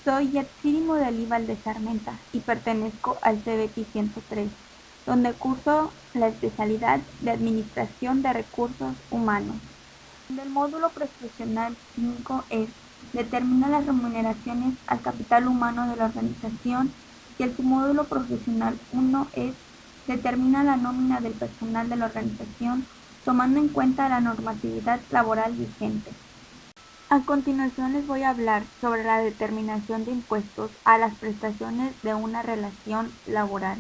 Soy Yatsiri Modalí Valdez Armenta y pertenezco al CBT 103, donde curso la especialidad de Administración de Recursos Humanos. El módulo profesional 5 es determina las remuneraciones al capital humano de la organización y el submódulo profesional 1 es determina la nómina del personal de la organización tomando en cuenta la normatividad laboral vigente. A continuación les voy a hablar sobre la determinación de impuestos a las prestaciones de una relación laboral.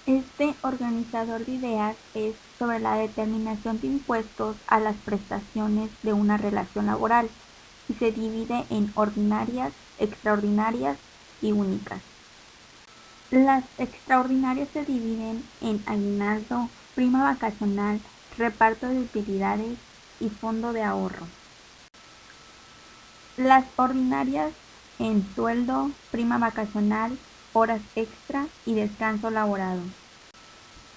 Este organizador de ideas es sobre la determinación de impuestos a las prestaciones de una relación laboral y se divide en ordinarias, extraordinarias y únicas. Las extraordinarias se dividen en aguinaldo, prima vacacional, reparto de utilidades y fondo de ahorro. Las ordinarias en sueldo, prima vacacional, horas extra y descanso laborado.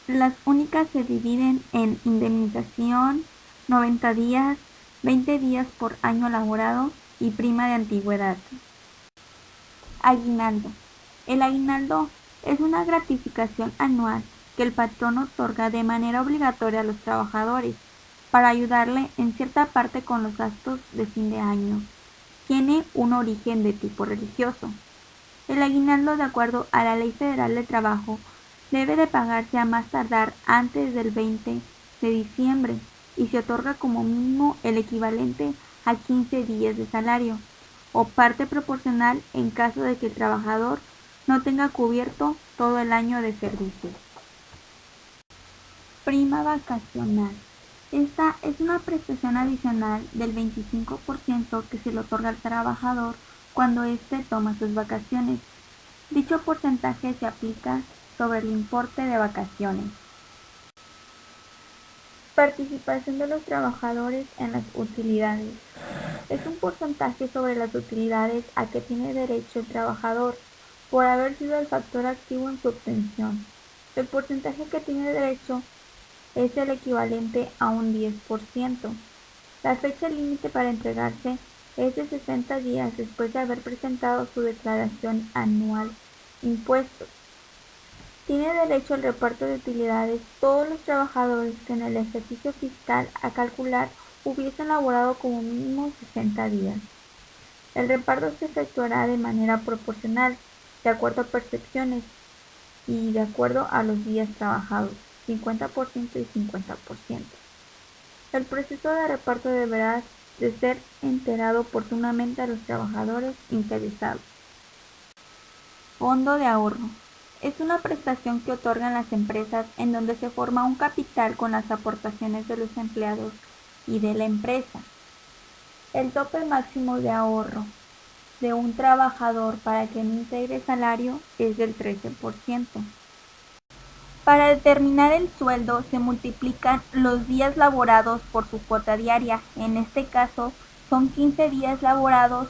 Las únicas se dividen en indemnización, 90 días, 20 días por año laborado y prima de antigüedad. Aguinaldo. El aguinaldo es una gratificación anual que el patrón otorga de manera obligatoria a los trabajadores para ayudarle en cierta parte con los gastos de fin de año. Tiene un origen de tipo religioso. El aguinaldo, de acuerdo a la Ley Federal de Trabajo, debe de pagarse a más tardar antes del 20 de diciembre y se otorga como mínimo el equivalente a 15 días de salario o parte proporcional en caso de que el trabajador no tenga cubierto todo el año de servicio. Prima vacacional. Esta es una prestación adicional del 25% que se le otorga al trabajador cuando éste toma sus vacaciones. Dicho porcentaje se aplica sobre el importe de vacaciones. Participación de los trabajadores en las utilidades. Es un porcentaje sobre las utilidades a que tiene derecho el trabajador por haber sido el factor activo en su obtención. El porcentaje que tiene derecho es el equivalente a un 10%. La fecha límite para entregarse es de 60 días después de haber presentado su declaración anual impuestos. Tiene derecho al reparto de utilidades todos los trabajadores que en el ejercicio fiscal a calcular hubiesen laborado como mínimo 60 días. El reparto se efectuará de manera proporcional, de acuerdo a percepciones y de acuerdo a los días trabajados, 50% y 50%. El proceso de reparto deberá de ser enterado oportunamente a los trabajadores interesados. Fondo de ahorro. Es una prestación que otorgan las empresas en donde se forma un capital con las aportaciones de los empleados y de la empresa. El tope máximo de ahorro de un trabajador para que no integre salario es del 13%. Para determinar el sueldo se multiplican los días laborados por su cuota diaria. En este caso son 15 días laborados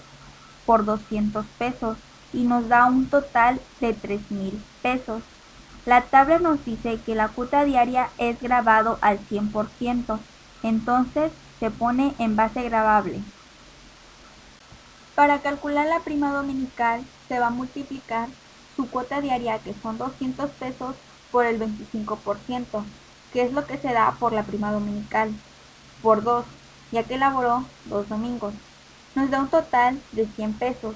por 200 pesos y nos da un total de 3,000 pesos. La tabla nos dice que la cuota diaria es gravado al 100%, entonces se pone en base gravable. Para calcular la prima dominical se va a multiplicar su cuota diaria, que son 200 pesos, por el 25%, que es lo que se da por la prima dominical, por 2, ya que laboró 2 domingos. Nos da un total de 100 pesos,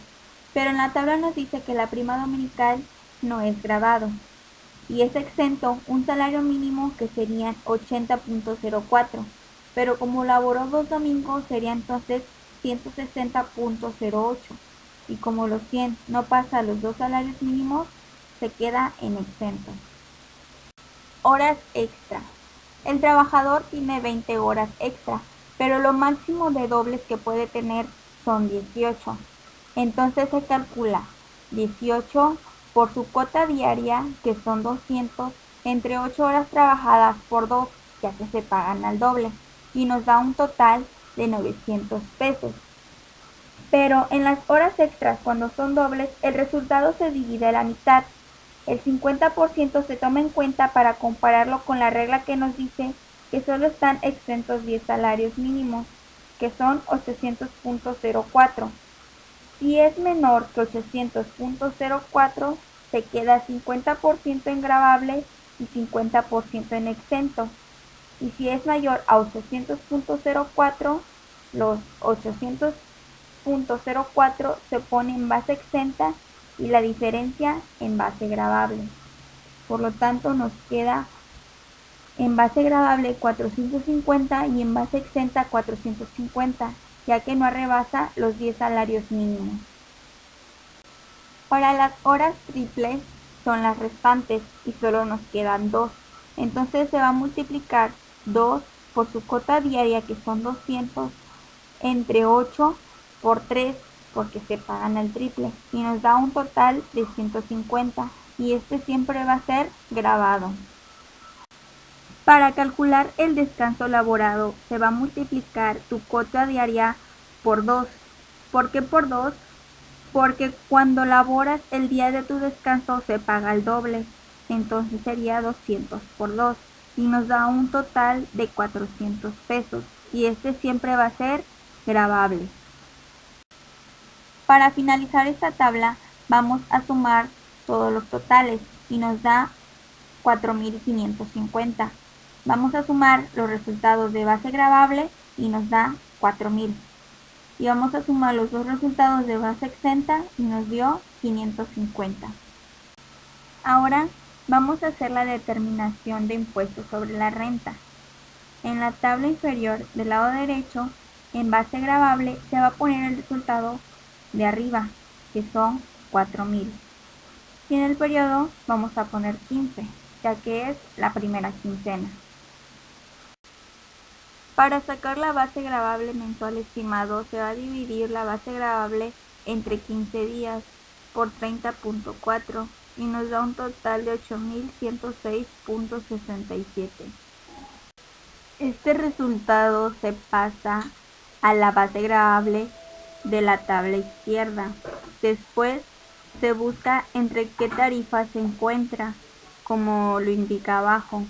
pero en la tabla nos dice que la prima dominical no es gravado y es exento un salario mínimo que serían 80.04, pero como laboró 2 domingos sería entonces 160.08 y como los 100 no pasa a los 2 salarios mínimos, se queda en exento. Horas extra. El trabajador tiene 20 horas extra, pero lo máximo de dobles que puede tener son 18. Entonces se calcula 18 por su cuota diaria, que son 200, entre 8 horas trabajadas por 2, ya que se pagan al doble, y nos da un total de 900 pesos. Pero en las horas extras, cuando son dobles, el resultado se divide a la mitad. El 50% se toma en cuenta para compararlo con la regla que nos dice que solo están exentos 10 salarios mínimos, que son 800.04. Si es menor que 800.04, se queda 50% en gravable y 50% en exento. Y si es mayor a 800.04, los 800.04 se pone en base exenta y la diferencia en base gravable. Por lo tanto, nos queda en base gravable 450 y en base exenta 450, ya que no rebasa los 10 salarios mínimos. Para las horas triples son las restantes y solo nos quedan 2. Entonces se va a multiplicar 2 por su cuota diaria, que son 200, entre 8 por 3, porque se pagan el triple, y nos da un total de 150, y este siempre va a ser gravado. Para calcular el descanso laborado se va a multiplicar tu cuota diaria por 2. ¿Por qué por 2? Porque cuando laboras el día de tu descanso se paga el doble, entonces sería 200 por 2 y nos da un total de 400 pesos, y este siempre va a ser gravable. Para finalizar esta tabla vamos a sumar todos los totales y nos da 4.550. Vamos a sumar los resultados de base gravable y nos da 4.000. Y vamos a sumar los dos resultados de base exenta y nos dio 550. Ahora vamos a hacer la determinación de impuestos sobre la renta. En la tabla inferior del lado derecho, en base gravable, se va a poner el resultado de arriba, que son 4.000. Y en el periodo vamos a poner 15, ya que es la primera quincena. Para sacar la base gravable mensual estimado, se va a dividir la base gravable entre 15 días por 30.4 y nos da un total de 8.106.67. Este resultado se pasa a la base gravable de la tabla izquierda. Después se busca entre qué tarifa se encuentra, como lo indica abajo,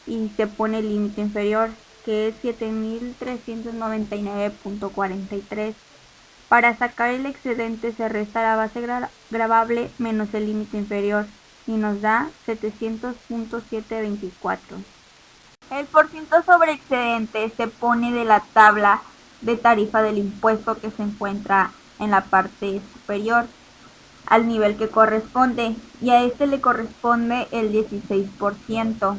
y se pone el límite inferior, que es 7.399.43. Para sacar el excedente se resta la base gravable menos el límite inferior y nos da 700.724. El porciento sobre excedente se pone de la tabla de tarifa del impuesto que se encuentra en la parte superior al nivel que corresponde, y a este le corresponde el 16%.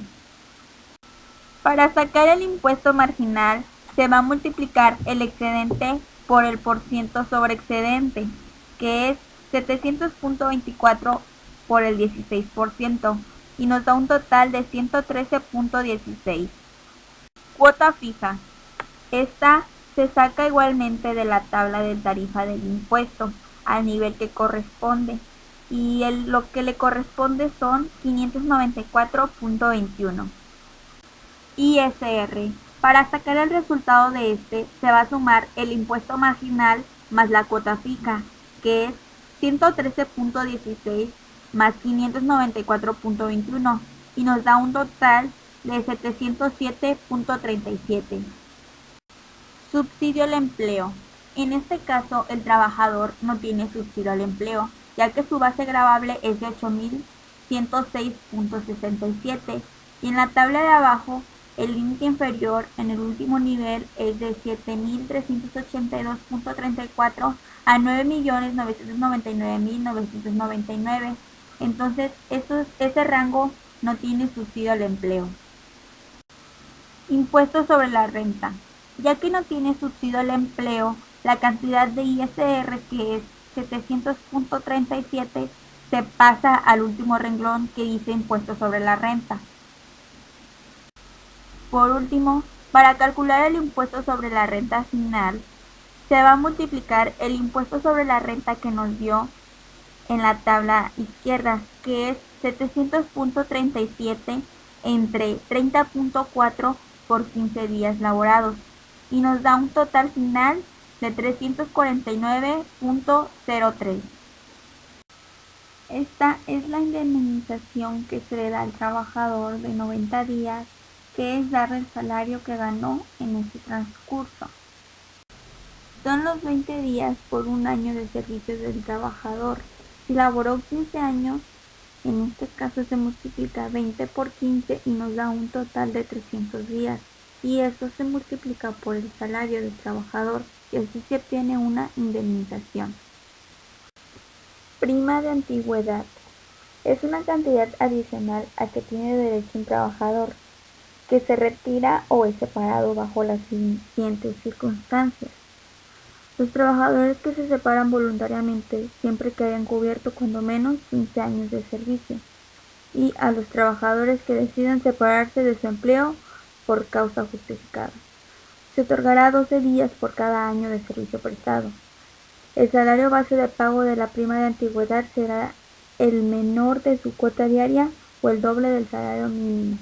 Para sacar el impuesto marginal se va a multiplicar el excedente por el porciento sobre excedente, que es 700.24 por el 16%, y nos da un total de 113.16. Cuota fija. Esta se saca igualmente de la tabla de tarifa del impuesto al nivel que corresponde, y lo que le corresponde son 594.21. ISR. Para sacar el resultado de este, se va a sumar el impuesto marginal más la cuota fija, que es 113.16 más 594.21, y nos da un total de 707.37. Subsidio al empleo. En este caso, el trabajador no tiene subsidio al empleo, ya que su base gravable es de 8.106.67, y en la tabla de abajo el límite inferior en el último nivel es de 7.382.34 a 9.999.999. Entonces, ese rango no tiene subsidio al empleo. Impuesto sobre la renta. Ya que no tiene subsidio al empleo, la cantidad de ISR, que es 700.37, se pasa al último renglón que dice impuesto sobre la renta. Por último, para calcular el impuesto sobre la renta final, se va a multiplicar el impuesto sobre la renta que nos dio en la tabla izquierda, que es 700.37 entre 30.4 por 15 días laborados, y nos da un total final de 349.03. Esta es la indemnización que se le da al trabajador de 90 días, que es darle el salario que ganó en ese transcurso. Son los 20 días por un año de servicio del trabajador. Si laboró 15 años, en este caso se multiplica 20 por 15 y nos da un total de 300 días. Y eso se multiplica por el salario del trabajador y así se obtiene una indemnización. Prima de antigüedad. Es una cantidad adicional a que tiene derecho un trabajador que se retira o es separado bajo las siguientes circunstancias. Los trabajadores que se separan voluntariamente siempre que hayan cubierto cuando menos 15 años de servicio, y a los trabajadores que decidan separarse de su empleo por causa justificada. Se otorgará 12 días por cada año de servicio prestado. El salario base de pago de la prima de antigüedad será el menor de su cuota diaria o el doble del salario mínimo.